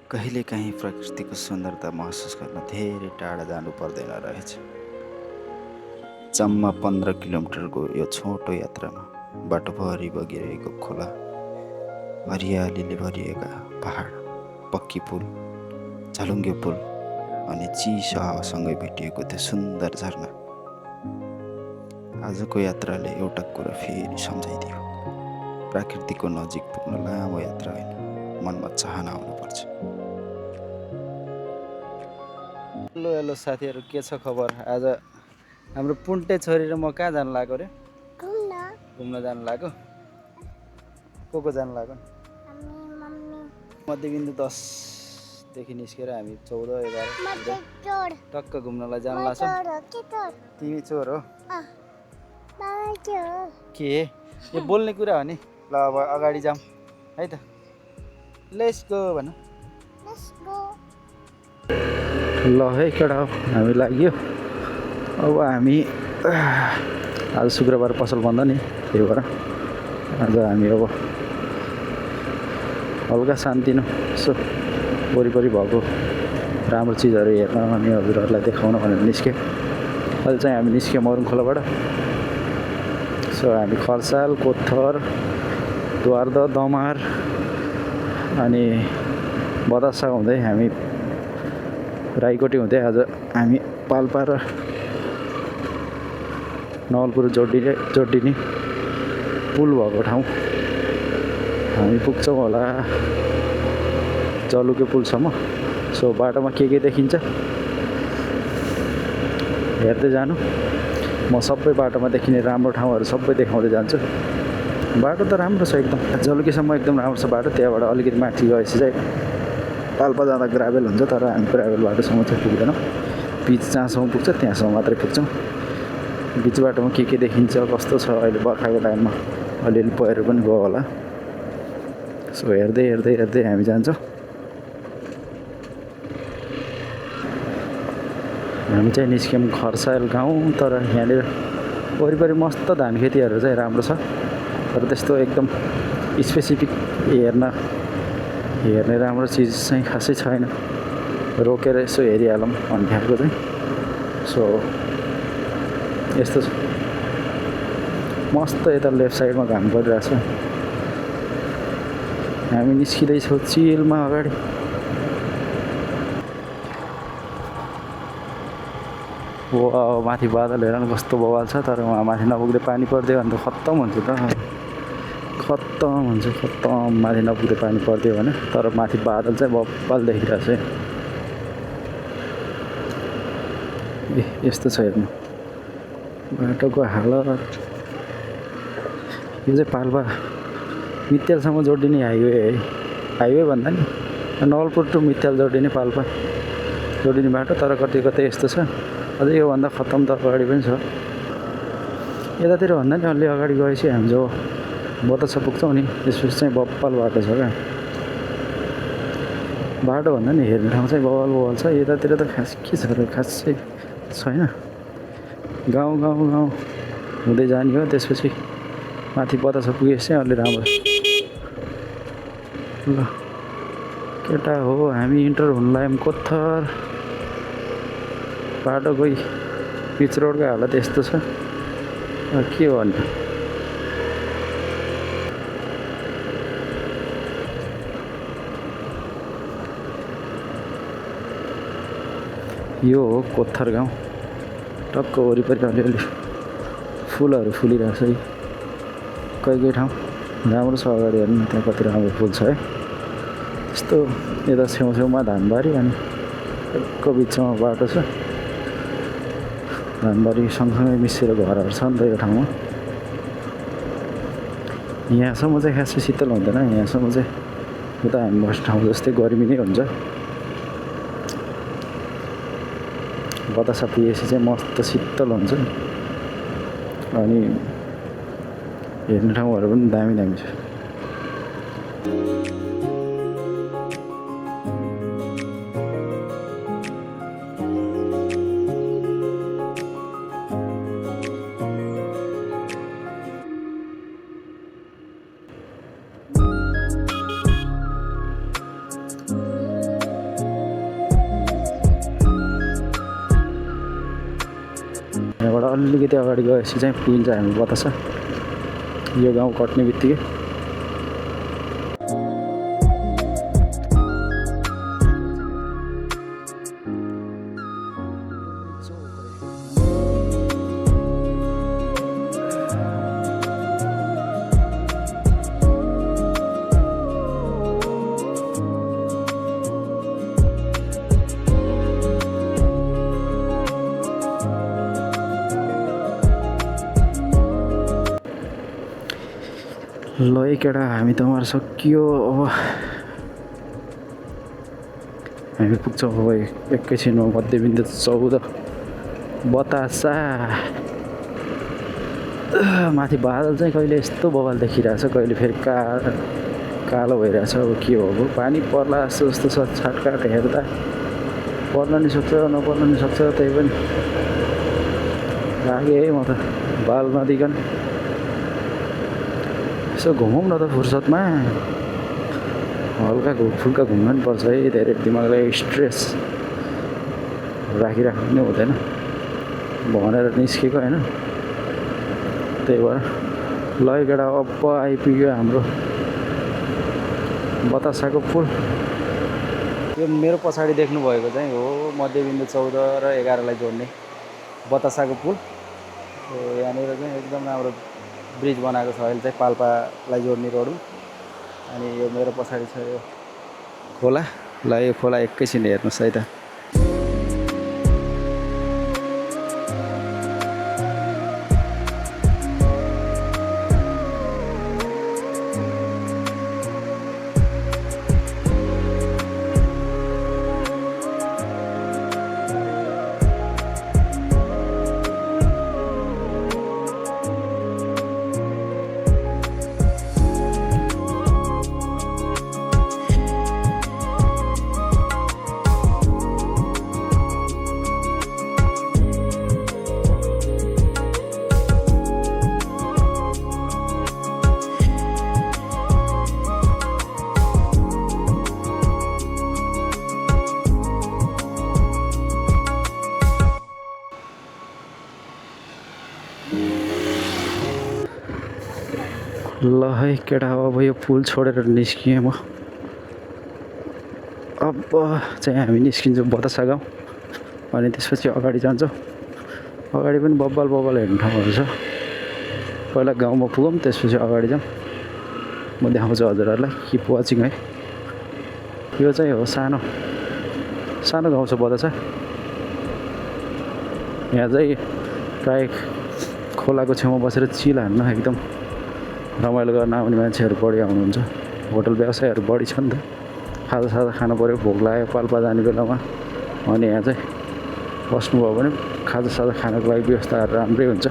कहिलेकाहीँ प्रकृतिको सुन्दरता महसुस गर्न धेरै टाढा जानु पर्दैन रहेछ। जम्मा 15 किलोमिटरको यो छोटो यात्रामा बाटोभरि बगिरहेको खोला, हरियालीले भरिएका पहाड, पक्की पुल, झलुङ्गे पुल अनि चिसो हावासँगै भेटिएको त्यो सुन्दर झरना। आजको यात्राले एउटा कुरा फेरि सम्झाइदियो, प्रकृतिको नजिक पुग्न लामो यात्रा होइन, मनमा चाहना आउनुपर्छ। हेलो हेलो साथीहरू, के छ खबर? आज हाम्रो पुन्टे छोरी र म कहाँ जानु लाग्यो रे? घुम्न जानु लाग्यो। को जानु लाग्यो? मध्यबिन्दु 10 देखि निस्केर हामी 14, 11 टक्क घुम्नलाई जानु लाग्छ। तिमी चोर हो? के यो बोल्ने कुरा हो नि? ल अब अगाडि जाऊँ है त। लेट्स गो भन। ल है केटा, हामी लाग्यो। अब हामी आज शुक्रबार पसल बन्द नि, त्यही भएर आज हामी अब हल्का शान्तिनो यसो वरिपरि भएको राम्रो चिजहरू हेर्न अनि हजुरहरूलाई देखाउन भनेर निस्क्यो। अहिले चाहिँ हामी निस्क्यौँ मरुङ खोलाबाट। सो हामी खर्साल, कोथर, द्वारद, दमार अनि बतासा हुँदै हामी राईकोटी हुँदै आज हामी पाल्पा र नवलपुर जोडिने पुल भएको ठाउँ हामी पुग्छौँ होला, जलुके पुलसम्म। सो बाटोमा के देखिन्छ हेर्दै जानु। म सबै बाटोमा देखिने राम्रो ठाउँहरू सबै देखाउँदै जान्छु। बाटो त राम्रो छ एकदम, जलुकेसम्म एकदम राम्रो छ बाटो। त्यहाँबाट अलिकति माथि गएपछि चाहिँ पाल्पा जाँदा ग्राभेल हुन्छ, तर हामी ग्राभेल बाटोसम्म चाहिँ पुग्दैनौँ। पिच जहाँसम्म पुग्छ त्यहाँसम्म मात्रै पुग्छौँ। बिच बाटोमा के देखिन्छ, कस्तो छ, अहिले बर्खाको टाइममा अलिअलि पहिरो पनि गयो होला। सो हेर्दै हेर्दै हेर्दै हामी जान्छौँ। हामी चाहिँ निस्क्यौँ खर्साल गाउँ, तर यहाँनिर वरिपरि मस्त धान खेतीहरू चाहिँ राम्रो छ, तर त्यस्तो एकदम स्पेसिफिक हेर्ने राम्रो चिज चाहिँ खासै छैन। रोकेर यसो हेरिहालौँ भन्ने खालको चाहिँ। सो यस्तो छ, मस्त यता लेफ्ट साइडमा घाम परिरहेछ। हामी निस्किँदैछौँ चिलमा अगाडि। माथि बादल हेर न कस्तो बवाल छ, तर उहाँ माथि नपुग्दै पानी परिदियो भने त खत्तम हुन्छ त, खत्तम। माथि नपुग्दै पानी परिदियो भने। तर माथि बादल चाहिँ बब्बाल देखिरहेछ है। यस्तो छ हेर्नु बाटोको हालत। यो चाहिँ पाल्पा मित्यालसम्म जोडिने हाइवे है। हाइवे भन्दा नि नवलपुर टु मित्याल जोडिने पाल्पा जोडिने बाटो, तर कतै यस्तो छ। अझै योभन्दा खत्तम त अगाडि पनि छ। यतातिर भन्दा नि अलि अगाडि गएपछि हामी जो बतासा पुग्छौँ नि, त्यसपछि चाहिँ बब्बाल बाटो छ क्या। बाटो भन्दा नि हेर्ने ठाउँ चाहिँ बवाल छ। यतातिर त खास के छ र, खासै छैन। गाउँ हुँदै जाने हो, त्यसपछि माथि बतासा पुगेपछि चाहिँ अलि राम्रो। ल केटा हो, हामी इन्टर हुन लाग्यौँ कोथर। बाटोको पिच रोडको हालत यस्तो छ, के भन्नु। यो हो कोथर गाउँ। टक्क वरिपरि अलिअलि फुलहरू फुलिरहेछ है। कोही ठाउँ राम्रो छ। अगाडि हेर्नु त्यहाँ कति राम्रो फुल छ है। यस्तो यता छेउमा धानबारी अनि टक्क बिचमा बाटो छ। धानबारी सँगसँगै मिसेर घरहरू छ नि त यो ठाउँमा। यहाँसम्म चाहिँ खासै शीतल हुँदैन। यहाँसम्म चाहिँ उता हामी बस्ने ठाउँ जस्तै गर्मी नै हुन्छ। बतासा पुगेपछि चाहिँ मस्त शीतल हुन्छ अनि हेर्ने ठाउँहरू पनि दामी छ। यहाँबाट अलिकति अगाडि गएपछि चाहिँ पुगिन्छ हामी बतासा। यो गाउँ कट्ने बित्तिकै ल है केटा, हामी त मार सकियो। अब हामी पुग्छौँ अब एकैछिनमा मध्यबिन्दु 14 बतासा। माथि बादल चाहिँ कहिले यस्तो बवाल देखिरहेछ, कहिले फेरि कालो भइरहेछ। अब के हो, अब पानी पर्ला जस्तो छ। छाटकाट हेर्दा पर्न नि सक्छ नपर्न नि सक्छ। त्यही पनि लाग्यो है म त बाल नदिकन यसो घुमौँ न त फुर्सदमा। हल्का फुल्का घुम्नु पनि पर्छ है, धेरै दिमागलाई स्ट्रेस राखिराख्नु पनि हुँदैन भनेर निस्केको होइन। त्यही भएर ल केटा अब आइपुग्यो हाम्रो बतासाको पुल। यो मेरो पछाडि देख्नुभएको चाहिँ हो मध्यबिन्दु 14 र 11लाई जोड्ने बतासाको पुल। यहाँनिर चाहिँ एकदम राम्रो ब्रिज बनाएको छ अहिले चाहिँ, पाल्पालाई जोड्ने रोडमा। अनि यो मेरो पछाडि छ यो खोला। ल यो खोला एकैछिन हेर्नुहोस् है त। ल है केटा, अब यो पुल छोडेर निस्किएँ म। अब चाहिँ हामी निस्किन्छौँ बतासा गाउँ। अनि त्यसपछि अगाडि जान्छौँ। अगाडि पनि बब्बाल हेर्ने ठाउँहरू छ। पहिला गाउँमा पुगौँ, त्यसपछि अगाडि जाउँ। म देखाउँछु हजुरहरूलाई। किप वाचिङ है। यो चाहिँ हो सानो गाउँ छ बतासा। यहाँ चाहिँ प्राय खोलाको छेउमा बसेर चिल हान्न एकदम रमाइलो गर्न आउने मान्छेहरू बढी आउनुहुन्छ। होटल व्यवसायहरू बढी छ नि त। खाजासाजा खानु पऱ्यो, भोक लाग्यो पाल्पा जाने बेलामा, अनि यहाँ चाहिँ बस्नुभयो भने खाजासाजा खानको लागि व्यवस्थाहरू राम्रै हुन्छ।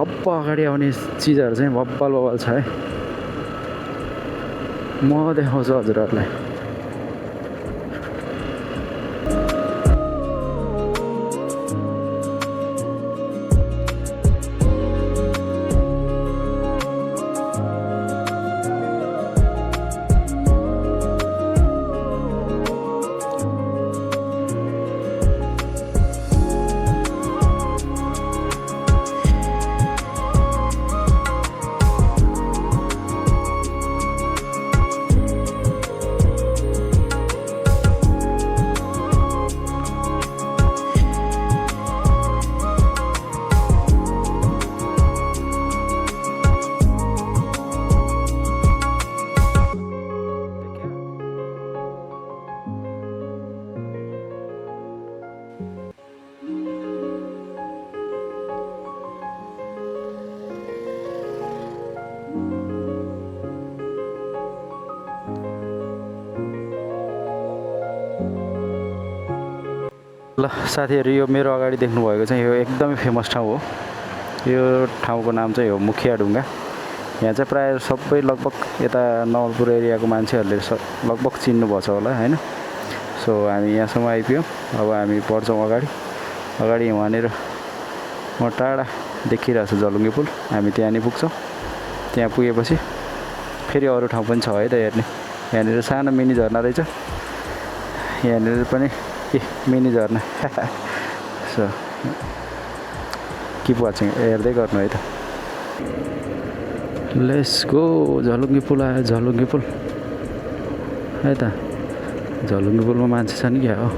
अब अगाडि आउने चिजहरू चाहिँ बब्बाल छ है। म देखाउँछु हजुरहरूलाई। ल साथीहरू, यो मेरो अगाडि देख्नुभएको चाहिँ यो एकदमै फेमस ठाउँ हो। यो ठाउँको नाम चाहिँ हो मुखिया ढुङ्गा। यहाँ चाहिँ प्रायः सबै लगभग यता नवलपुर एरियाको मान्छेहरूले लगभग चिन्नुभएको छ होला होइन। सो हामी यहाँसम्म आइपुग्यौँ। अब हामी बढ्छौँ अगाडि वहाँनिर म टाढा देखिरहेको छु जलुङ्गे पुल। हामी त्यहाँ नि पुग्छौँ। त्यहाँ पुगेपछि फेरि अरू ठाउँ पनि छ है त हेर्ने। यहाँनिर सानो मिनी झरना रहेछ। यहाँनिर पनि मिनी झरना। सो किप वाचिङ हेर्दै गर्नु है त। लेट्स गो झलुङ्गे पुल आयो झलुङ्गे पुल है त। झलुङ्गे पुलमा मान्छे छन् क्या हो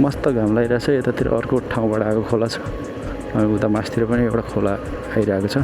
मस्त घाम लागिरहेछ यतातिर अर्को ठाउँबाट आएको खोला छ अनि उता मासतिर पनि एउटा खोला आइरहेको छ।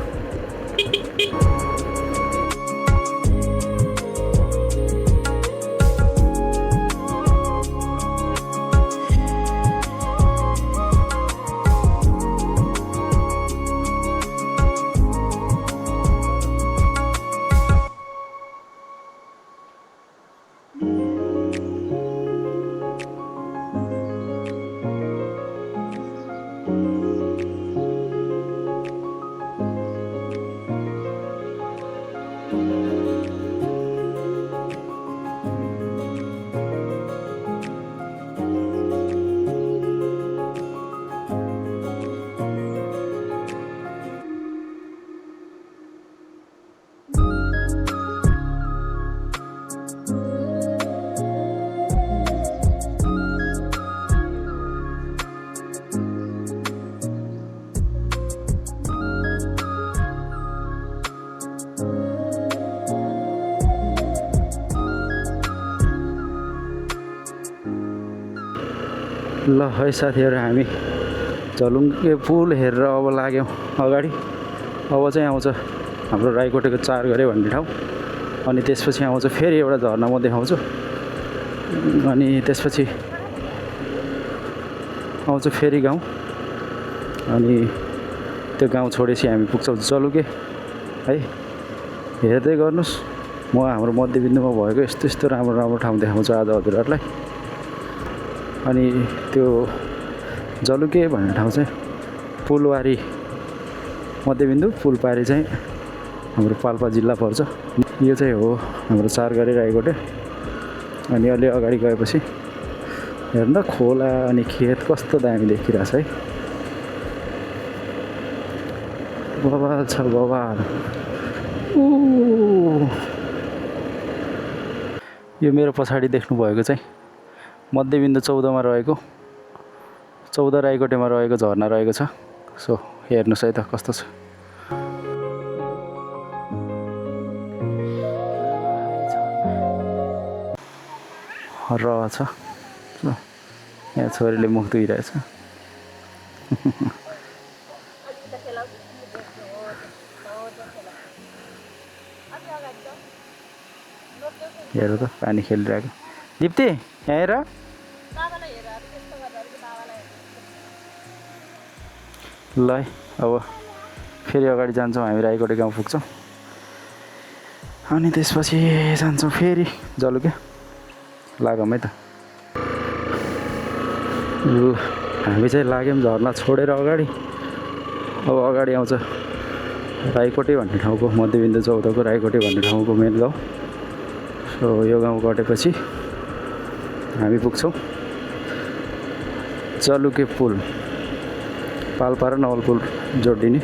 ल है साथीहरू हामी झलुङ्गे पुल हेरेर अब लाग्यौँ अगाडि। अब चाहिँ आउँछ हाम्रो राईकोटेको 4 घरे भन्ने ठाउँ अनि त्यसपछि आउँछ फेरि एउटा झरना म देखाउँछु अनि त्यसपछि आउँछ फेरि गाउँ अनि त्यो गाउँ छोडेपछि हामी पुग्छौँ जलुके है। हेर्दै गर्नुहोस् म हाम्रो मध्यबिन्दुमा भएको यस्तो यस्तो राम्रो राम्रो ठाउँ देखाउँछु आज हजुरहरूलाई। अनि त्यो जलुके भन्ने ठाउँ चाहिँ पुलवारी मध्यबिन्दु पुलपारी चाहिँ हाम्रो पाल्पा जिल्ला पर्छ। यो चाहिँ हो हाम्रो 4 घरे राईकोटे अनि अलि अगाडि गएपछि हेर्नु खोला अनि खेत कस्तो दामी देखिरहेछ है। बवाल छ बवाल। यो मेरो पछाडि देख्नु भएको चाहिँ मध्यबिन्दु 14 मा रहेको 14 राईकोटेमा रहेको झरना रहेको छ। सो हेर्नुहोस् है त कस्तो छ। रहेछ यहाँ छोरीले मुख धुइरहेछ। हेर त पानी खेलिरहेको। दिप्ती यहाँ हेर। ल है अब फेरि अगाडि जान्छौँ हामी राईकोटे गाउँ पुग्छौँ अनि त्यसपछि जान्छौँ फेरि जलुके लागौँ है त। ल हामी चाहिँ लाग्यौँ झरना छोडेर अगाडि। अब अगाडि आउँछ राईकोटे भन्ने ठाउँको मध्यबिन्दु 14 को राईकोटे भन्ने ठाउँको मेन गाउँ। सो यो गाउँ कटेपछि हामी पुग्छौँ जलुके पुल पाल्पा र नवलपुर जोडिने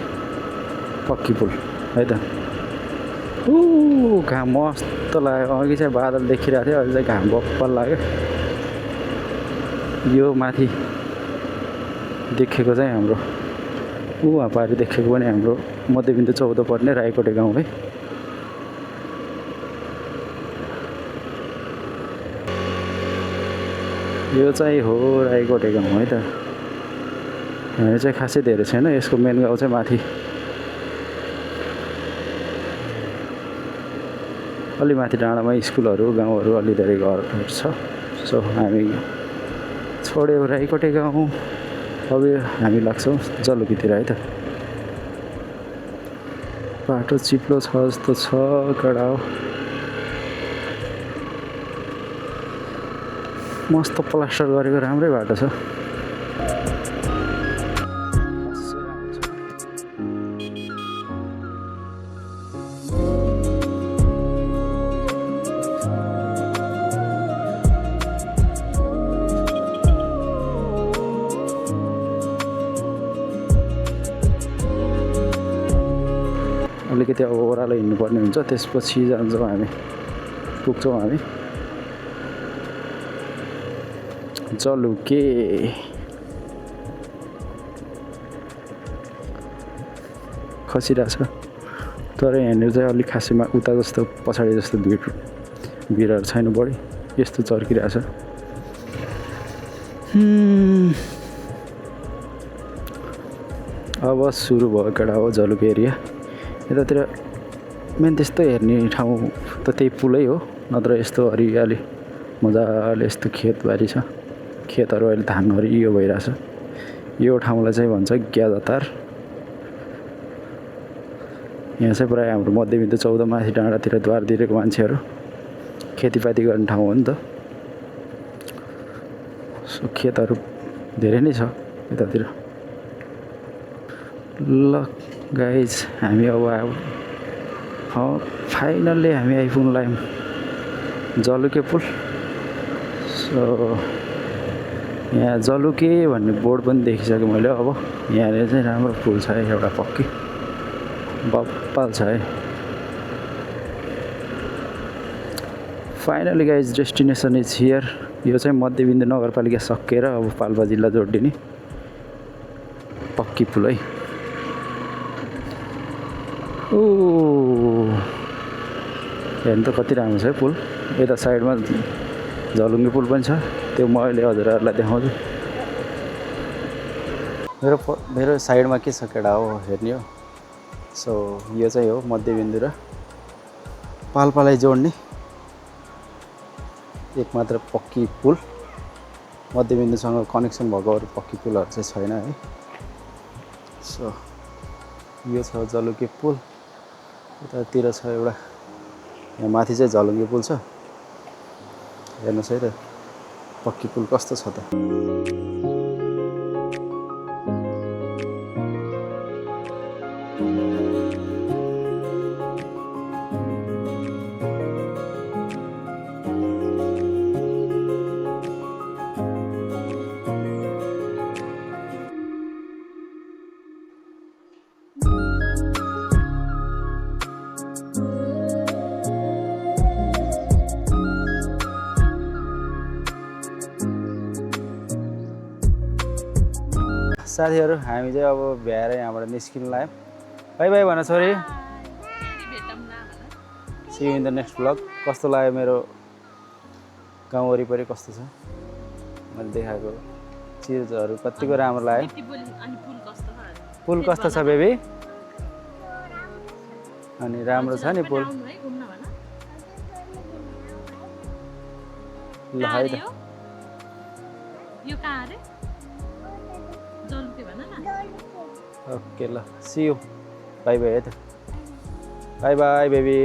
पक्की पुल है त। घाम मस्त लाग्यो। अघि चाहिँ बादल देखिरहेको थियो अहिले चाहिँ घाम बप्पल लाग्यो। यो माथि देखेको चाहिँ हाम्रो वहाँ पारि देखेको पनि हाम्रो मध्यबिन्दु 14 पर्ने राईकोटे गाउँ है। यो चाहिँ हो राईकोटे गाउँ है त। यहाँ चाहिँ खासै धेरै छैन। यसको मेन गाउँ चाहिँ माथि अलि माथि डाँडामा स्कुलहरू गाउँहरू अलि धेरै घरहरू छ। सो हामी छोड्यौँ राईकोटे गाउँ। अब हामी लाग्छौँ जलुकेतिर है त। बाटो चिप्लो छ जस्तो छ कडा हो। मस्त प्लास्टर गरेको राम्रै बाटो छ। अलिकति अब ओह्रालो हिँड्नुपर्ने हुन्छ त्यसपछि जान्छौँ हामी पुग्छौँ हामी जलुके। खसिरहेछ तर यहाँनिर चाहिँ अलिक खासैमा उता जस्तो पछाडि जस्तो भिडहरू छैन बढी यस्तो चर्किरहेछ अब सुरु भयो केटा हो जलुके एरिया यतातिर मेन त्यस्तो हेर्ने ठाउँ त त्यही पुलै हो नत्र यस्तो हरियाली मजाले यस्तो खेतबारी छ खेतहरू अहिले धान हरियो भइरहेछ यो ठाउँलाई चाहिँ भन्छ ग्यादातार यहाँ चाहिँ प्रायः हाम्रो मध्यबिन्दु 14 माथि डाँडातिर द्वारतिरको मान्छेहरू खेतीपाती गर्ने ठाउँ हो नि त सो खेतहरू धेरै नै छ यतातिर ल गाइज हामी अब फाइनल्ली हामी आइपुग्नु लाग्यौँ जलुके पुल सो यहाँ जलुके भन्ने बोर्ड पनि देखिसकेँ मैले अब यहाँनिर चाहिँ राम्रो पुल छ है एउटा पक्की बप्पल छ है finally guys destination is here यो चाहिँ मध्यबिन्दु नगरपालिका सकेर अब पाल्पा जिल्ला जोडिने पक्की पुल है ओ हेर्नु त कति राम्रो छ है पुल यता साइडमा झलुङ्गे पुल पनि छ त्यो म अहिले हजुरहरूलाई देखाउँछु मेरो साइडमा के छ केटा हो हेर्ने हो सो यो चाहिँ हो मध्यबिन्दु र पाल्पालाई जोड्ने एकमात्र पक्की पुल मध्यबिन्दुसँग कनेक्सन भएको अरू पक्की पुलहरू चाहिँ छैन है सो यो छ जलुके पुल यतातिर छ एउटा यहाँ माथि चाहिँ झलुङ्गे पुल छ हेर्नुहोस् है त पक्की पुल कस्तो छ त साथीहरू हामी चाहिँ अब भ्याएर यहाँबाट निस्किनु लाग्यौँ बाई बाई भन छोरी see you in the next vlog कस्तो लाग्यो मेरो गाउँ वरिपरि कस्तो छ मैले देखाएको चिजहरू कतिको राम्रो लाग्यो पुल कस्तो छ बेबी अनि राम्रो छ नि पुल ल है त ओके ल सी यू बाई बाई है त बाई बाई बेबी